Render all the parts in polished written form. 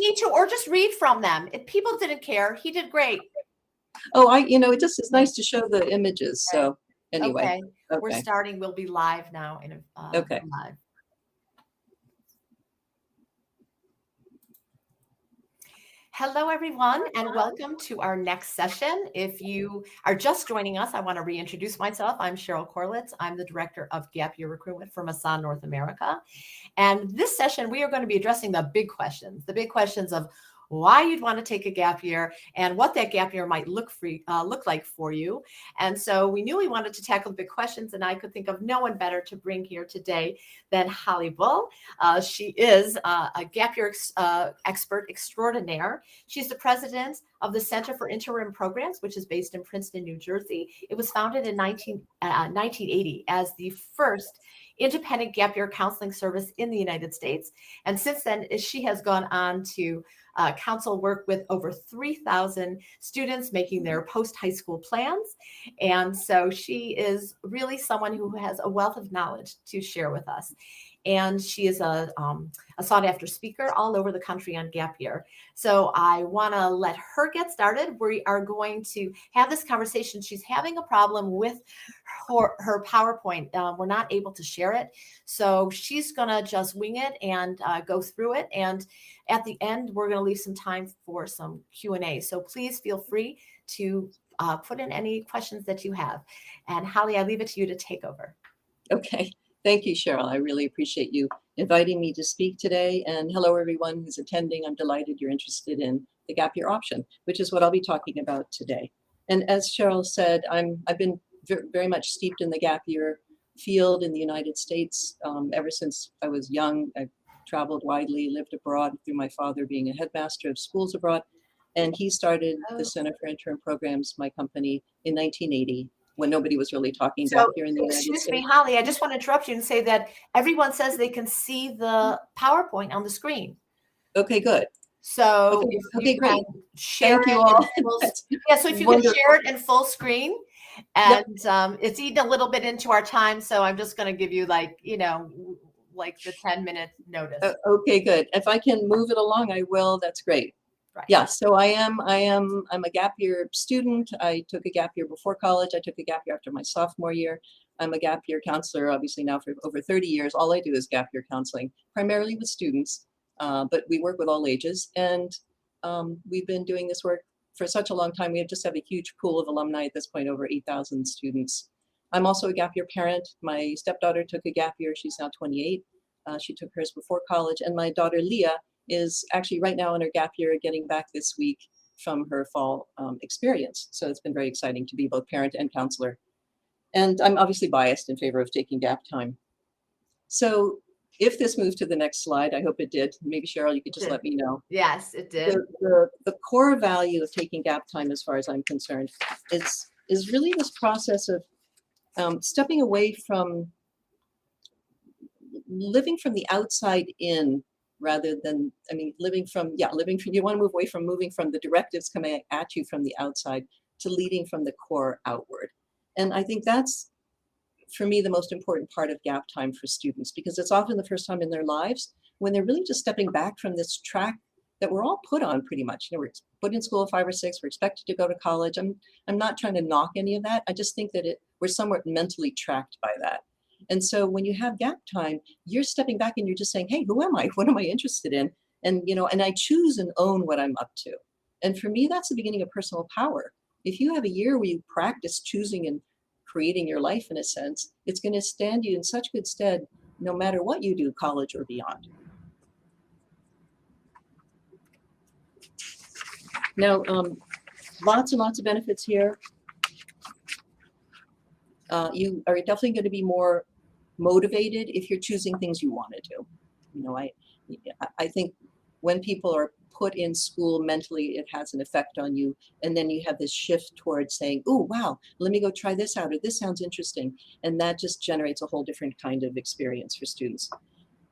need to, or just read from them. If people didn't care, he did great. Oh, it just is nice to show the images. Okay. So anyway, okay. We're starting. We'll be live now. Okay. Live. Hello, everyone, and welcome to our next session. If you are just joining us, I want to reintroduce myself. I'm Cheryl Corlitz. I'm the Director of Gap Year Recruitment for Masa North America. And this session, we are going to be addressing the big questions of why you'd want to take a gap year and what that gap year might look like for you. And so we knew we wanted to tackle the big questions, and I could think of no one better to bring here today than Holly Bull. She is a gap year expert extraordinaire. She's the president of the Center for Interim Programs, which is based in Princeton, New Jersey. It was founded in 1980 as the first independent gap year counseling service in the United States. And since then, she has gone on to counsel work with over 3,000 students making their post-high school plans. And so she is really someone who has a wealth of knowledge to share with us. And she is a sought-after speaker all over the country on gap year. So I want to let her get started. We are going to have this conversation. She's having a problem with her PowerPoint. We're not able to share it. So she's going to just wing it and go through it. And at the end, we're going to leave some time for some Q&A. So please feel free to put in any questions that you have. And Holly, I leave it to you to take over. Okay. Thank you, Cheryl. I really appreciate you inviting me to speak today. And hello, everyone who's attending. I'm delighted you're interested in the gap year option, which is what I'll be talking about today. And as Cheryl said, I've been very much steeped in the gap year field in the United States ever since I was young. I've traveled widely, lived abroad through my father being a headmaster of schools abroad. And he started the Center for Interim Programs, my company, in 1980. When nobody was really talking gap year in the United States. Excuse me, Holly, I just want to interrupt you and say that everyone says they can see the PowerPoint on the screen. Okay, good. So okay, great. Share Thank you all. Yeah, so if you can share it in full screen, and it's eating a little bit into our time, so I'm just going to give you like the 10-minute notice. Okay, good. If I can move it along, I will. That's great. Right. Yeah, so I'm a gap year student. I took a gap year before college. I took a gap year after my sophomore year. I'm a gap year counselor, obviously now for over 30 years. All I do is gap year counseling, primarily with students, but we work with all ages. And we've been doing this work for such a long time. We just have a huge pool of alumni at this point, over 8,000 students. I'm also a gap year parent. My stepdaughter took a gap year. She's now 28. She took hers before college. And my daughter, Leah, is actually right now in her gap year, getting back this week from her fall experience. So it's been very exciting to be both parent and counselor. And I'm obviously biased in favor of taking gap time. So if this moved to the next slide, I hope it did. Maybe Cheryl, you could just let me know. Yes, it did. The core value of taking gap time, as far as I'm concerned, is really this process of stepping away from living from the outside in, rather than, living from, you want to move away from moving from the directives coming at you from the outside to leading from the core outward. And I think that's, for me, the most important part of gap time for students, because it's often the first time in their lives when they're really just stepping back from this track that we're all put on pretty much. We're put in school at 5 or 6, we're expected to go to college. I'm not trying to knock any of that. I just think that we're somewhat mentally tracked by that. And so when you have gap time, you're stepping back and you're just saying, hey, who am I? What am I interested in? And, and I choose and own what I'm up to. And for me, that's the beginning of personal power. If you have a year where you practice choosing and creating your life in a sense, it's going to stand you in such good stead, no matter what you do, college or beyond. Now, lots and lots of benefits here. You are definitely going to be more motivated if you're choosing things you want to do. I think when people are put in school mentally, it has an effect on you. And then you have this shift towards saying, oh, wow, let me go try this out, or this sounds interesting. And that just generates a whole different kind of experience for students.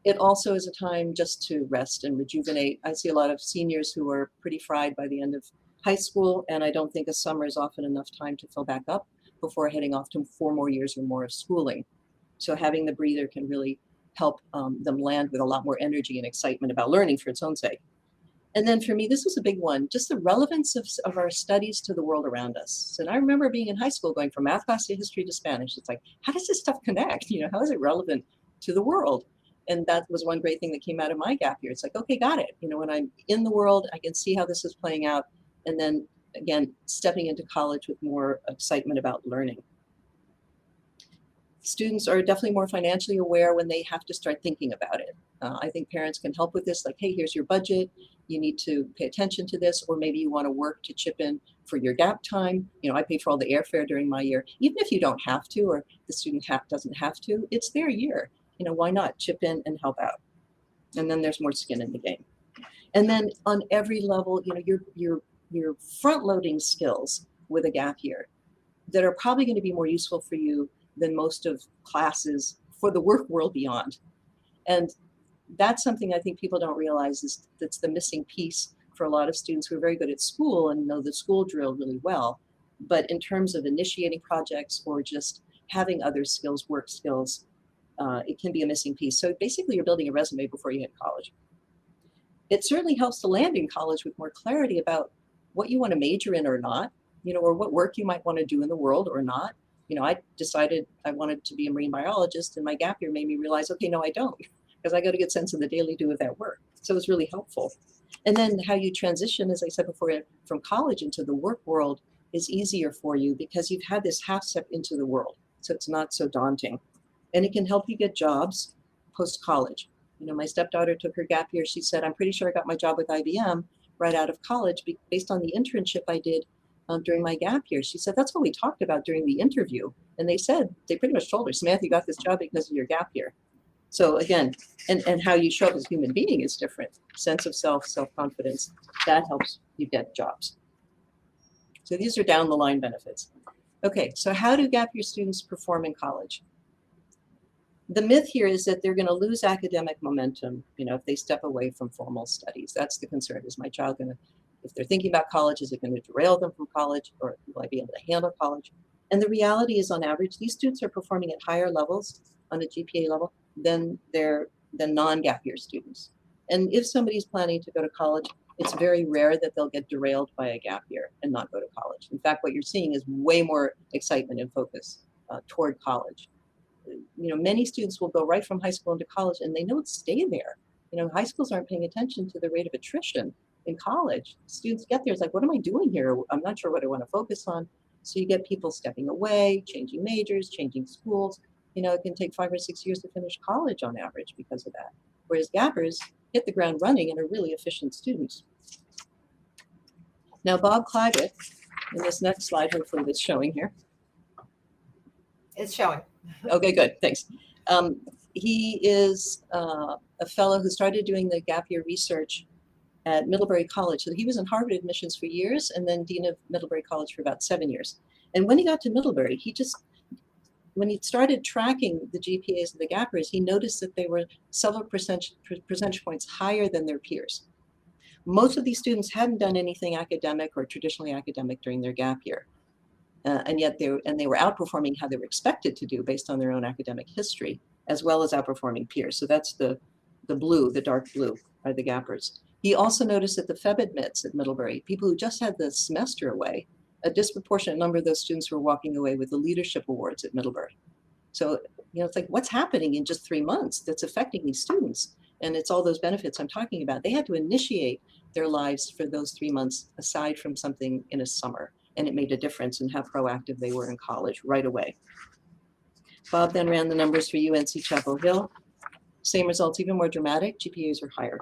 It also is a time just to rest and rejuvenate. I see a lot of seniors who are pretty fried by the end of high school, and I don't think a summer is often enough time to fill back up before heading off to 4 more years or more of schooling. So having the breather can really help them land with a lot more energy and excitement about learning for its own sake. And then for me, this was a big one, just the relevance of our studies to the world around us. And I remember being in high school going from math class to history to Spanish. It's like, how does this stuff connect? How is it relevant to the world? And that was one great thing that came out of my gap year. It's like, okay, got it. When I'm in the world, I can see how this is playing out. And then again, stepping into college with more excitement about learning. Students are definitely more financially aware when they have to start thinking about it. I think parents can help with this, like, hey, here's your budget. You need to pay attention to this, or maybe you want to work to chip in for your gap time. I pay for all the airfare during my year. Even if you don't have to, or the student doesn't have to, it's their year. Why not chip in and help out? And then there's more skin in the game. And then on every level, you're front loading skills with a gap year that are probably going to be more useful for you than most of classes for the work world beyond. And that's something I think people don't realize is that's the missing piece for a lot of students who are very good at school and know the school drill really well. But in terms of initiating projects or just having other skills, work skills, it can be a missing piece. So basically you're building a resume before you hit college. It certainly helps to land in college with more clarity about what you want to major in or not, or what work you might want to do in the world or not. I decided I wanted to be a marine biologist, and my gap year made me realize, okay, no, I don't, because I got a good sense of the daily do of that work. So it was really helpful. And then how you transition, as I said before, from college into the work world is easier for you because you've had this half step into the world. So it's not so daunting. And it can help you get jobs post-college. My stepdaughter took her gap year. She said, I'm pretty sure I got my job with IBM right out of college based on the internship I did during my gap year. She said, that's what we talked about during the interview. And they pretty much told her, Samantha, you got this job because of your gap year. So again, and how you show up as a human being is different. Sense of self, self-confidence, that helps you get jobs. So these are down the line benefits. Okay, so how do gap year students perform in college? The myth here is that they're going to lose academic momentum, if they step away from formal studies. That's the concern. Is my child going to, if they're thinking about college, is it going to derail them from college, or will I be able to handle college? And the reality is, on average, these students are performing at higher levels on a GPA level than non-gap year students. And if somebody's planning to go to college, it's very rare that they'll get derailed by a gap year and not go to college. In fact, what you're seeing is way more excitement and focus toward college. Many students will go right from high school into college and they don't stay there. High schools aren't paying attention to the rate of attrition in college. Students get there, it's like, what am I doing here? I'm not sure what I want to focus on. So you get people stepping away, changing majors, changing schools. It can take 5 or 6 years to finish college on average because of that. Whereas gappers hit the ground running and are really efficient students. Now, Bob Claggett, in this next slide, hopefully that's showing here. It's showing. Okay, good, thanks. He is a fellow who started doing the gap year research at Middlebury College. So he was in Harvard admissions for years and then dean of Middlebury College for about 7 years. And when he got to Middlebury, when he started tracking the GPAs of the gappers, he noticed that they were several percentage points higher than their peers. Most of these students hadn't done anything academic or traditionally academic during their gap year. And yet they were outperforming how they were expected to do based on their own academic history, as well as outperforming peers. So that's the blue, the dark blue, are the gappers. He also noticed that the FEB admits at Middlebury, people who just had the semester away, a disproportionate number of those students were walking away with the leadership awards at Middlebury. So, it's like, what's happening in just 3 months that's affecting these students? And it's all those benefits I'm talking about. They had to initiate their lives for those 3 months aside from something in a summer. And it made a difference in how proactive they were in college right away. Bob then ran the numbers for UNC Chapel Hill. Same results, even more dramatic, GPAs are higher.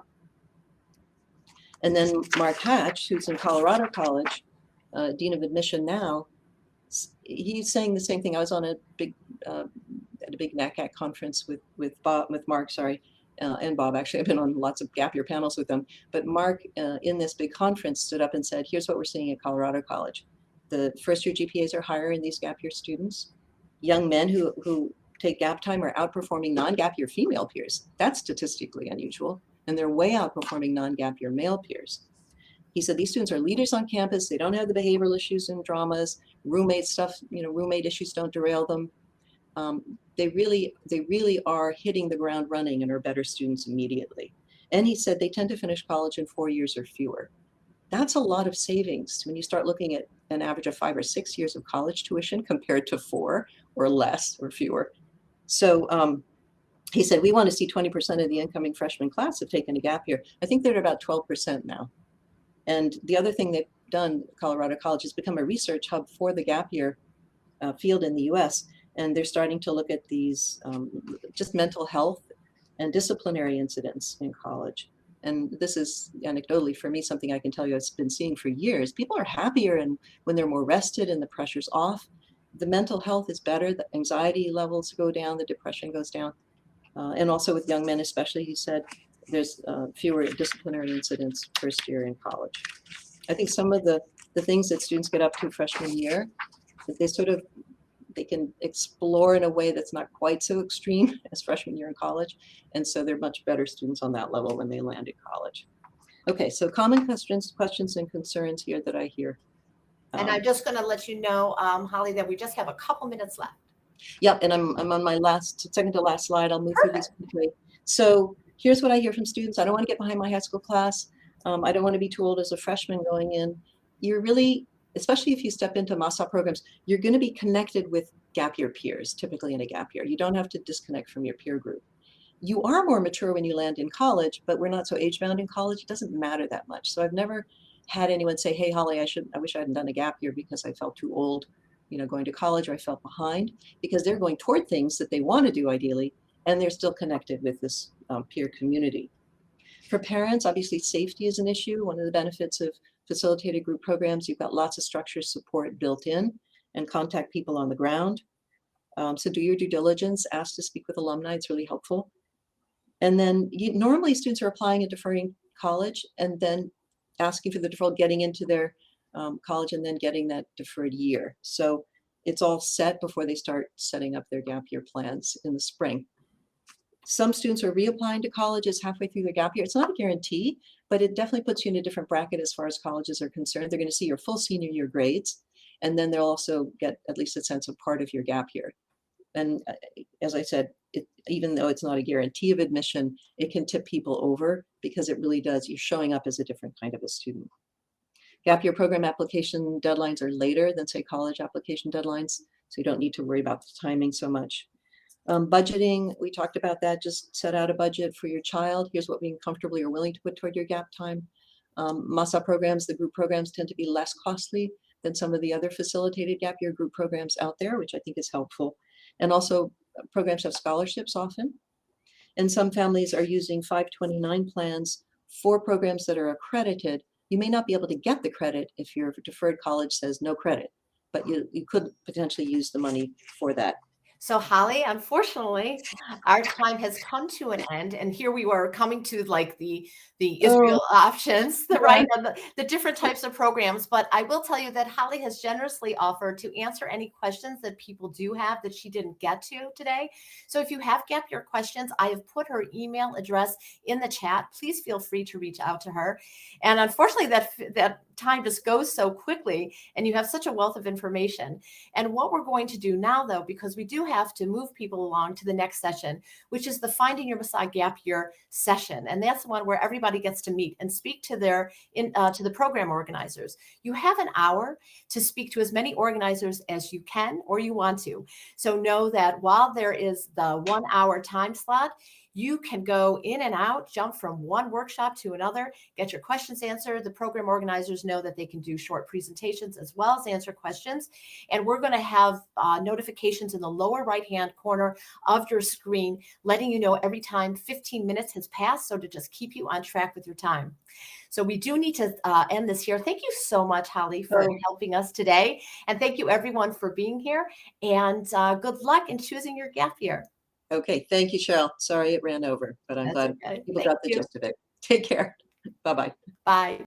And then Mark Hatch, who's in Colorado College, Dean of Admission now, he's saying the same thing. I was on at a big NACAC conference with Mark, and Bob. Actually, I've been on lots of gap year panels with them. But Mark, in this big conference, stood up and said, here's what we're seeing at Colorado College. The first year GPAs are higher in these gap year students. Young men who take gap time are outperforming non-gap year female peers. That's statistically unusual. And they're way outperforming non-gap year male peers. He said these students are leaders on campus. They don't have the behavioral issues and dramas, roommate stuff, roommate issues don't derail them. They really are hitting the ground running and are better students immediately. And he said they tend to finish college in 4 years or fewer. That's a lot of savings when you start looking at an average of 5 or 6 years of college tuition compared to 4 or less or fewer. So he said, we want to see 20% of the incoming freshman class have taken a gap year. I think they're at about 12% now. And the other thing they've done, Colorado College has become a research hub for the gap year field in the US. And they're starting to look at these just mental health and disciplinary incidents in college. And this is anecdotally for me, something I can tell you I've been seeing for years. People are happier and when they're more rested and the pressure's off, the mental health is better, the anxiety levels go down, the depression goes down. And also with young men, especially, he said, there's fewer disciplinary incidents first year in college. I think some of the things that students get up to freshman year, that they can explore in a way that's not quite so extreme as freshman year in college. And so they're much better students on that level when they land in college. Okay, so common questions and concerns here that I hear. And I'm just going to let you know, Holly, that we just have a couple minutes left. Yep, and I'm on my second to last slide. I'll move through these quickly. So here's what I hear from students. I don't want to get behind my high school class. I don't want to be too old as a freshman going in. You're really, especially if you step into Masa programs, you're going to be connected with gap year peers, typically in a gap year. You don't have to disconnect from your peer group. You are more mature when you land in college, but we're not so age-bound in college. It doesn't matter that much. So I've never had anyone say, hey, Holly, I wish I hadn't done a gap year because I felt too old, going to college, or I felt behind, because they're going toward things that they want to do ideally, and they're still connected with this peer community. For parents, obviously safety is an issue. One of the benefits of facilitated group programs, you've got lots of structure support built in and contact people on the ground. So do your due diligence, ask to speak with alumni, it's really helpful. And then normally students are applying and deferring college and then asking for the deferral, getting into their college and then getting that deferred year. So it's all set before they start setting up their gap year plans in the spring. Some students are reapplying to colleges halfway through their gap year. It's not a guarantee, but it definitely puts you in a different bracket as far as colleges are concerned. They're going to see your full senior year grades, and then they'll also get at least a sense of part of your gap year. And as I said, even though it's not a guarantee of admission, it can tip people over because it really does. You're showing up as a different kind of a student. Gap year program application deadlines are later than, say, college application deadlines, so you don't need to worry about the timing so much. Budgeting, we talked about that. Just set out a budget for your child. Here's what being comfortably or willing to put toward your gap time. Masa programs, the group programs, tend to be less costly than some of the other facilitated gap year group programs out there, which I think is helpful. And also programs have scholarships often. And some families are using 529 plans for programs that are accredited. You may not be able to get the credit if your deferred college says no credit, but you could potentially use the money for that. So Holly, unfortunately, our time has come to an end, and here we were coming to like the Israel options, right, and the different types of programs. But I will tell you that Holly has generously offered to answer any questions that people do have that she didn't get to today. So if you have gap year questions, I have put her email address in the chat. Please feel free to reach out to her. And unfortunately, that time just goes so quickly, and you have such a wealth of information. And what we're going to do now, though, because we do have to move people along to the next session, which is the Finding Your Masa Gap Year session. And that's the one where everybody gets to meet and speak to to the program organizers. You have an hour to speak to as many organizers as you can or you want to. So know that while there is the 1 hour time slot, you can go in and out, jump from one workshop to another, get your questions answered. The program organizers know that they can do short presentations as well as answer questions. And we're going to have notifications in the lower right-hand corner of your screen, letting you know every time 15 minutes has passed, so to just keep you on track with your time. So we do need to end this here. Thank you so much, Holly, for helping us today. And thank you, everyone, for being here. And good luck in choosing your gap year. Okay, thank you, Cheryl. Sorry it ran over, but I'm glad people got the gist of it. Take care. Bye-bye. Bye.